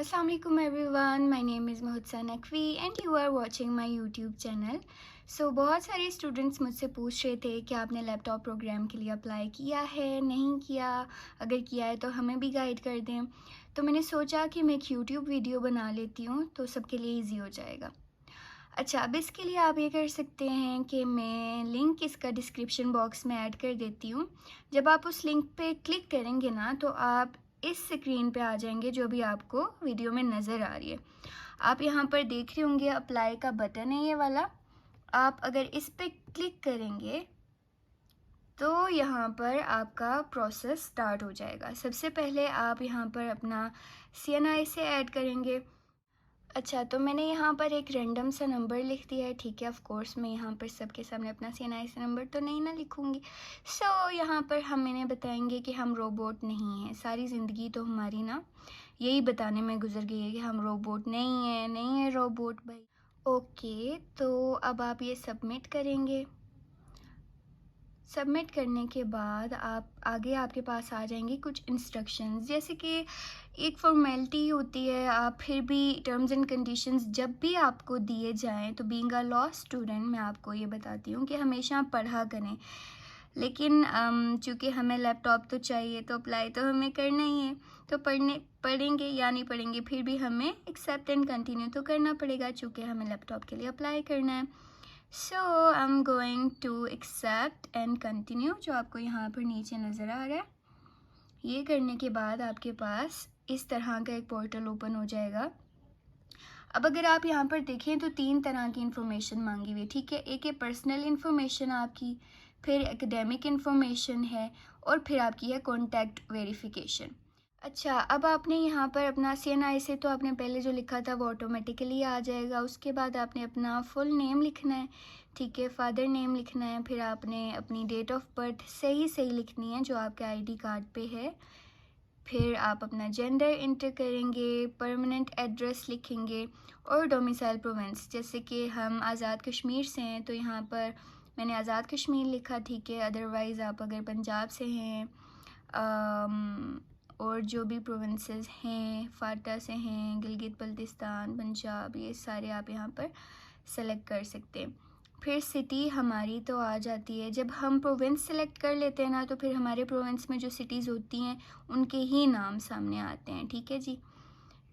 Assalamualaikum everyone, my name is Muhsin Naqvi and you are watching my YouTube channel. So बहुत सारे students मुझसे पूछ रहे थे कि आपने लैपटॉप प्रोग्राम के लिए अप्लाई किया है, नहीं किया, अगर किया है तो हमें भी गाइड कर दें। तो मैंने सोचा कि मैं एक YouTube वीडियो बना लेती हूँ तो सबके लिए इजी हो जाएगा। अच्छा, अब इसके लिए आप ये कर सकते हैं कि मैं लिंक इसका डिस्क्रिप्शन बॉक्स में ऐड कर देती हूँ। जब आप उस लिंक पे क्लिक करेंगे ना तो आप इस स्क्रीन पे आ जाएंगे जो भी आपको वीडियो में नज़र आ रही है। आप यहाँ पर देख रहे होंगे अप्लाई का बटन है ये वाला। आप अगर इस पे क्लिक करेंगे तो यहाँ पर आपका प्रोसेस स्टार्ट हो जाएगा। सबसे पहले आप यहाँ पर अपना CNI से ऐड करेंगे। अच्छा, तो मैंने यहाँ पर एक रैंडम सा नंबर लिख दिया है, ठीक है। ऑफ कोर्स मैं यहाँ पर सबके सामने अपना CNI से नंबर तो नहीं ना लिखूँगी। सो यहाँ पर हम इन्हें बताएंगे कि हम रोबोट नहीं हैं। सारी ज़िंदगी तो हमारी ना यही बताने में गुजर गई है कि हम रोबोट नहीं है रोबोट भाई। ओके, तो अब आप ये सबमिट करेंगे। सबमिट करने के बाद आप आगे आपके पास आ जाएंगे कुछ इंस्ट्रक्शंस, जैसे कि एक फॉर्मेलिटी होती है। आप फिर भी टर्म्स एंड कंडीशंस जब भी आपको दिए जाएं तो बीइंग अ लॉ स्टूडेंट मैं आपको ये बताती हूँ कि हमेशा पढ़ा करें। लेकिन चूँकि हमें लैपटॉप तो चाहिए तो अप्लाई तो हमें करना ही है, तो पढ़ेंगे या नहीं पढ़ेंगे फिर भी हमें एक्सेप्ट एंड कंटिन्यू तो करना पड़ेगा, चूँकि हमें लैपटॉप के लिए अप्लाई करना है। So I am going to accept and continue, जो आपको यहाँ पर नीचे नज़र आ रहा है। ये करने के बाद आपके पास इस तरह का एक पोर्टल ओपन हो जाएगा। अब अगर आप यहाँ पर देखें तो 3 तरह की इंफॉर्मेशन मांगी हुई है, ठीक है। एक है पर्सनल इंफॉर्मेशन आपकी, फिर एकेडमिक इंफॉर्मेशन है और फिर आपकी है कॉन्टैक्ट वेरिफिकेशन। अच्छा, अब आपने यहाँ पर अपना CNI से तो आपने पहले जो लिखा था वो ऑटोमेटिकली आ जाएगा। उसके बाद आपने अपना फुल नेम लिखना है, ठीक है, फादर नेम लिखना है। फिर आपने अपनी डेट ऑफ बर्थ सही लिखनी है जो आपके ID कार्ड पे है। फिर आप अपना जेंडर इंटर करेंगे, परमानेंट एड्रेस लिखेंगे और डोमिसाइल प्रोविंस, जैसे कि हम आज़ाद कश्मीर से हैं तो यहाँ पर मैंने आज़ाद कश्मीर लिखा, ठीक है। अदरवाइज़ आप अगर पंजाब से हैं और जो भी प्रोविंसेस हैं, फाटा से हैं, गिलगित बल्तिस्तान, पंजाब, ये सारे आप यहाँ पर सेलेक्ट कर सकते हैं। फिर सिटी हमारी तो आ जाती है। जब हम प्रोविंस सेलेक्ट कर लेते हैं ना तो फिर हमारे प्रोविंस में जो सिटीज़ होती हैं उनके ही नाम सामने आते हैं, ठीक है जी।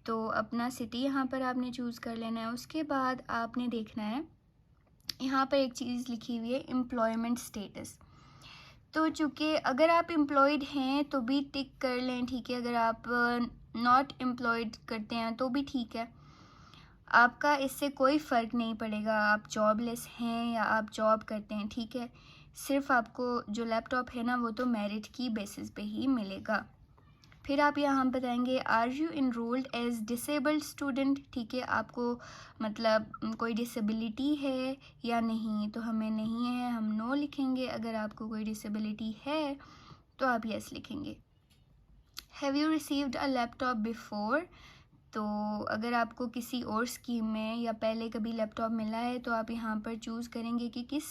तो अपना सिटी यहाँ पर आपने चूज़ कर लेना है। उसके बाद आपने देखना है यहाँ पर एक चीज़ लिखी हुई है एम्प्लॉयमेंट स्टेटस। तो चूँकि अगर आप एम्प्लॉयड हैं तो भी टिक कर लें, ठीक है। अगर आप नॉट एम्प्लॉयड करते हैं तो भी ठीक है, आपका इससे कोई फ़र्क नहीं पड़ेगा। आप जॉबलेस हैं या आप जॉब करते हैं, ठीक है। सिर्फ आपको जो लैपटॉप है ना वो तो मेरिट की बेसिस पे ही मिलेगा। फिर आप यहाँ बताएंगे are you enrolled as disabled student, ठीक है। आपको मतलब कोई डिसेबिलिटी है या नहीं, तो हमें नहीं है, हम नो लिखेंगे। अगर आपको कोई डिसेबिलिटी है तो आप यस लिखेंगे। Have you received a laptop before, तो अगर आपको किसी और स्कीम में या पहले कभी लैपटॉप मिला है तो आप यहाँ पर चूज़ करेंगे कि किस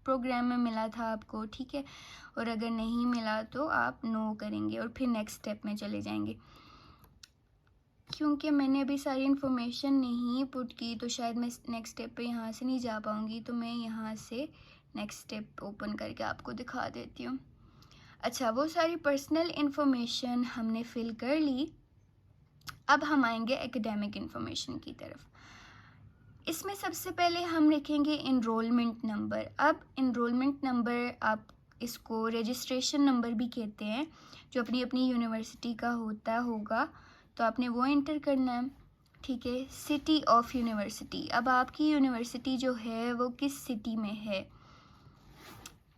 प्रोग्राम में मिला था आपको, ठीक है। और अगर नहीं मिला तो आप नो करेंगे और फिर नेक्स्ट स्टेप में चले जाएंगे। क्योंकि मैंने अभी सारी इन्फॉर्मेशन नहीं पुट की तो शायद मैं नेक्स्ट स्टेप पे यहाँ से नहीं जा पाऊँगी, तो मैं यहाँ से नेक्स्ट स्टेप ओपन करके आपको दिखा देती हूँ। अच्छा, वो सारी पर्सनल इन्फॉर्मेशन हमने फिल कर ली। अब हम आएंगे एकेडमिक इन्फॉर्मेशन की तरफ। इसमें सबसे पहले हम लिखेंगे इनरोलमेंट नंबर। अब इनरोलमेंट नंबर आप इसको रजिस्ट्रेशन नंबर भी कहते हैं, जो अपनी अपनी यूनिवर्सिटी का होता होगा, तो आपने वो एंटर करना है, ठीक है। सिटी ऑफ यूनिवर्सिटी, अब आपकी यूनिवर्सिटी जो है वो किस सिटी में है,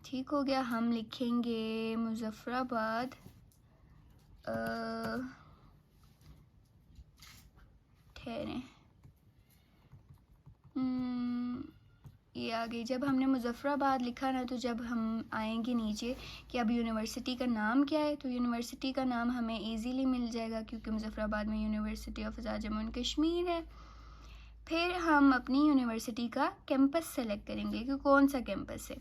ठीक हो गया। हम लिखेंगे मुजफ्फराबाद, ठहरें, ये आ गई। जब हमने मुजफ्फराबाद लिखा ना तो जब हम आएंगे नीचे कि अब यूनिवर्सिटी का नाम क्या है, तो यूनिवर्सिटी का नाम हमें इजीली मिल जाएगा क्योंकि मुजफ्फराबाद में university of Azad Jammu and Kashmir है। फिर हम अपनी यूनिवर्सिटी का कैंपस सेलेक्ट करेंगे कि कौन सा कैंपस है।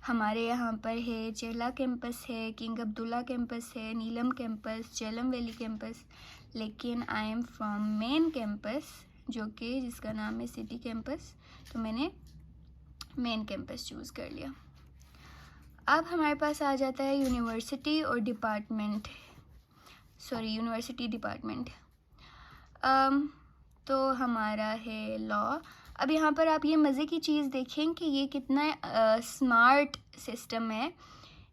हमारे यहाँ पर है चेहला कैंपस है, किंग अब्दुल्ला कैंपस है, नीलम कैंपस, झेलम वैली कैंपस, लेकिन I am from main campus, जो कि जिसका नाम है सिटी कैंपस, तो मैंने मेन कैंपस चूज़ कर लिया। अब हमारे पास आ जाता है यूनिवर्सिटी और डिपार्टमेंट, यूनिवर्सिटी डिपार्टमेंट। तो हमारा है लॉ। अब यहाँ पर आप ये मज़े की चीज़ देखें कि ये कितना स्मार्ट सिस्टम है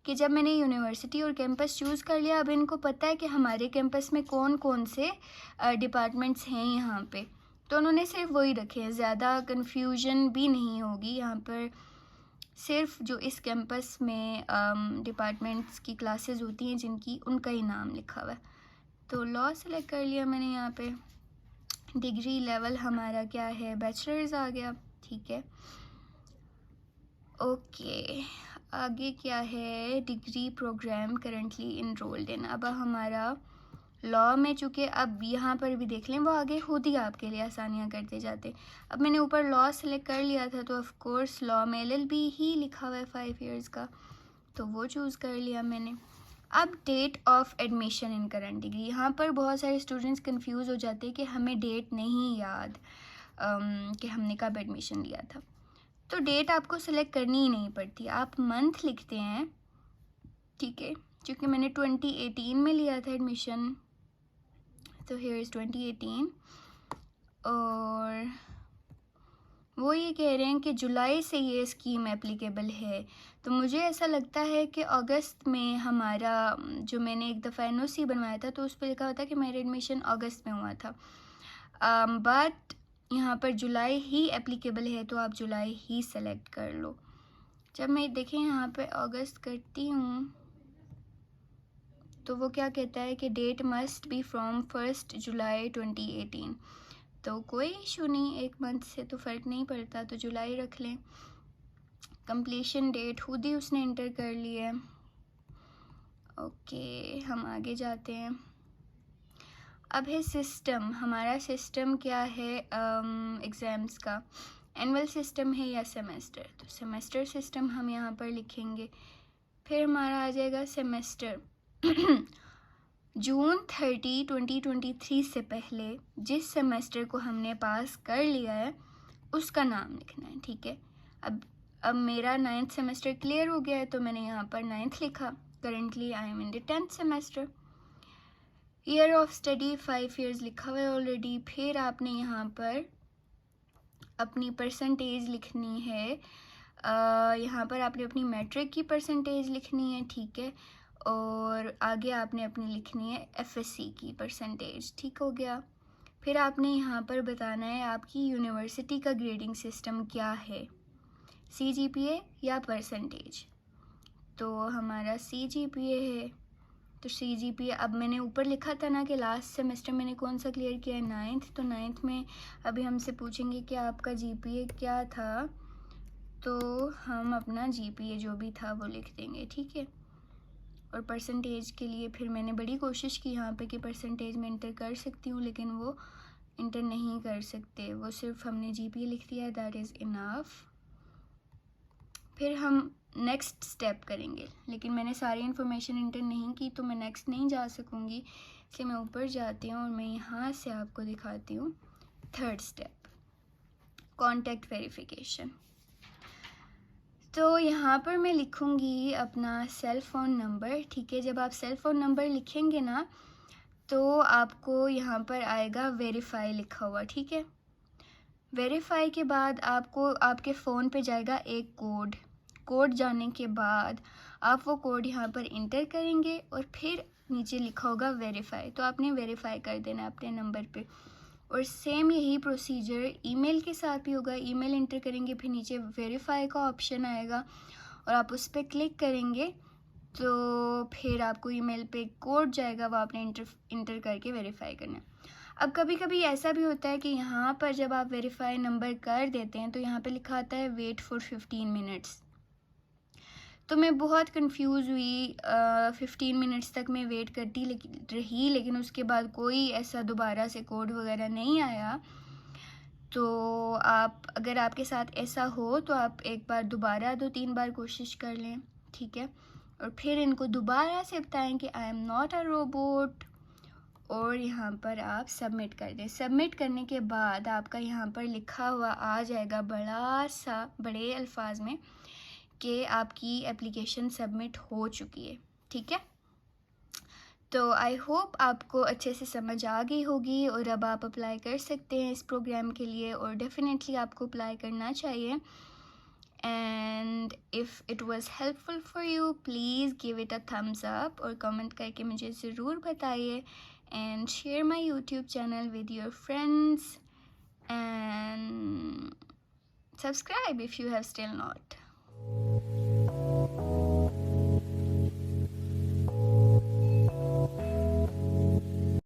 कि जब मैंने यूनिवर्सिटी और कैंपस चूज़ कर लिया, अब इनको पता है कि हमारे कैंपस में कौन कौन से डिपार्टमेंट्स हैं यहाँ पे, तो उन्होंने सिर्फ वही रखे हैं, ज़्यादा कन्फ्यूजन भी नहीं होगी यहाँ पर। सिर्फ जो इस कैंपस में डिपार्टमेंट्स की क्लासेस होती हैं जिनकी, उनका ही नाम लिखा हुआ है। तो लॉ सेलेक्ट कर लिया मैंने यहाँ पे। डिग्री लेवल हमारा क्या है, बैचलर्स आ गया, ठीक है। ओके, आगे क्या है, degree program currently enrolled in. अब हमारा लॉ में, चूँकि अब यहाँ पर भी देख लें, वो आगे खुद ही आपके लिए आसानियाँ करते जाते। अब मैंने ऊपर लॉ सेलेक्ट कर लिया था, तो ऑफ कोर्स लॉ में LLB ही लिखा हुआ है 5 इयर्स का, तो वो चूज़ कर लिया मैंने। अब date of admission in current degree, यहाँ पर बहुत सारे स्टूडेंट्स कंफ्यूज हो जाते हैं कि हमें डेट नहीं याद कि हमने कब एडमिशन लिया था। तो डेट आपको सेलेक्ट करनी ही नहीं पड़ती, आप मंथ लिखते हैं, ठीक है। क्योंकि मैंने 2018 में लिया था एडमिशन, तो हियर इज़ 2018। और वो ये कह रहे हैं कि जुलाई से ये स्कीम एप्लीकेबल है, तो मुझे ऐसा लगता है कि अगस्त में हमारा, जो मैंने एक दफ़ा NOC बनवाया था तो उस पर लिखा हुआ था कि मेरा एडमिशन अगस्त में हुआ था, बट यहाँ पर जुलाई ही एप्लीकेबल है, तो आप जुलाई ही सेलेक्ट कर लो। जब मैं देखें यहाँ पे अगस्त करती हूँ, तो वो क्या कहता है कि डेट मस्ट बी फ्रॉम 1 जुलाई 2018, तो कोई इशू नहीं, एक मंथ से तो फ़र्क नहीं पड़ता, तो जुलाई रख लें। कंप्लीशन डेट खुद ही उसने इंटर कर ली है। ओके, हम आगे जाते हैं। अब है सिस्टम, हमारा सिस्टम क्या है एग्ज़ाम्स का, एनुअल सिस्टम है या सेमेस्टर, तो सेमेस्टर सिस्टम हम यहाँ पर लिखेंगे। फिर हमारा आ जाएगा सेमेस्टर। जून 30, 2023 से पहले जिस सेमेस्टर को हमने पास कर लिया है उसका नाम लिखना है, ठीक है। अब मेरा 9th सेमेस्टर क्लियर हो गया है, तो मैंने यहाँ पर 9th लिखा। Currently I am in the 10th semester. Year of study 5 years लिखा हुआ है ऑलरेडी। फिर आपने यहाँ पर अपनी परसेंटेज लिखनी है, यहाँ पर आपने अपनी मैट्रिक की परसेंटेज लिखनी है, ठीक है। और आगे आपने अपनी लिखनी है FSC की परसेंटेज, ठीक हो गया। फिर आपने यहाँ पर बताना है आपकी यूनिवर्सिटी का ग्रेडिंग सिस्टम क्या है, CGPA या परसेंटेज। तो हमारा CGPA है, तो CGPA, अब मैंने ऊपर लिखा था ना कि लास्ट सेमेस्टर मैंने कौन सा क्लियर किया है, 9th, तो 9th में अभी हमसे पूछेंगे कि आपका GPA क्या था, तो हम अपना GPA जो भी था वो लिख देंगे, ठीक है। और परसेंटेज के लिए फिर मैंने बड़ी कोशिश की यहाँ पे कि परसेंटेज में इंटर कर सकती हूँ, लेकिन वो इंटर नहीं कर सकते, वो सिर्फ हमने GPA लिख दिया है, दैट इज़ इनफ। फिर हम नेक्स्ट स्टेप करेंगे, लेकिन मैंने सारी इन्फॉर्मेशन इंटर नहीं की, तो मैं नेक्स्ट नहीं जा सकूँगी, इसलिए मैं ऊपर जाती हूँ और मैं यहाँ से आपको दिखाती हूँ 3rd स्टेप, कॉन्टैक्ट वेरिफिकेशन। तो यहाँ पर मैं लिखूँगी अपना सेल फ़ोन नंबर, ठीक है। जब आप सेल फ़ोन नंबर लिखेंगे ना, तो आपको यहाँ पर आएगा वेरीफाई लिखा हुआ, ठीक है। वेरीफाई के बाद आपको आपके फ़ोन पे जाएगा एक कोड जाने के बाद आप वो कोड यहाँ पर इंटर करेंगे और फिर नीचे लिखा होगा वेरीफाई, तो आपने वेरीफाई कर देना अपने नंबर पे। और सेम यही प्रोसीजर ईमेल के साथ भी होगा, ईमेल इंटर करेंगे, फिर नीचे वेरीफाई का ऑप्शन आएगा और आप उस पर क्लिक करेंगे, तो फिर आपको ईमेल पे कोड जाएगा, वो आपने इंटर करके वेरीफाई करना है। अब कभी कभी ऐसा भी होता है कि यहाँ पर जब आप वेरीफाई नंबर कर देते हैं, तो यहाँ पे लिखा आता है वेट फॉर 15 मिनट्स, तो मैं बहुत कंफ्यूज हुई। 15 मिनट्स तक मैं वेट करती रही, लेकिन उसके बाद कोई ऐसा दोबारा से कोड वगैरह नहीं आया। तो आप, अगर आपके साथ ऐसा हो, तो आप एक बार दोबारा 2-3 बार कोशिश कर लें, ठीक है। और फिर इनको दोबारा से बताएं कि I am not a robot, और यहाँ पर आप सबमिट कर दें। सबमिट करने के बाद आपका यहाँ पर लिखा हुआ आ जाएगा बड़े अल्फाज में कि आपकी एप्लीकेशन सबमिट हो चुकी है। ठीक है, तो आई होप आपको अच्छे से समझ आ गई होगी और अब आप अप्लाई कर सकते हैं इस प्रोग्राम के लिए, और डेफिनेटली आपको अप्लाई करना चाहिए। And if it was helpful for you, please give it a thumbs up और कमेंट करके मुझे ज़रूर बताइए, and share my YouTube channel with your friends, and subscribe if you have still not.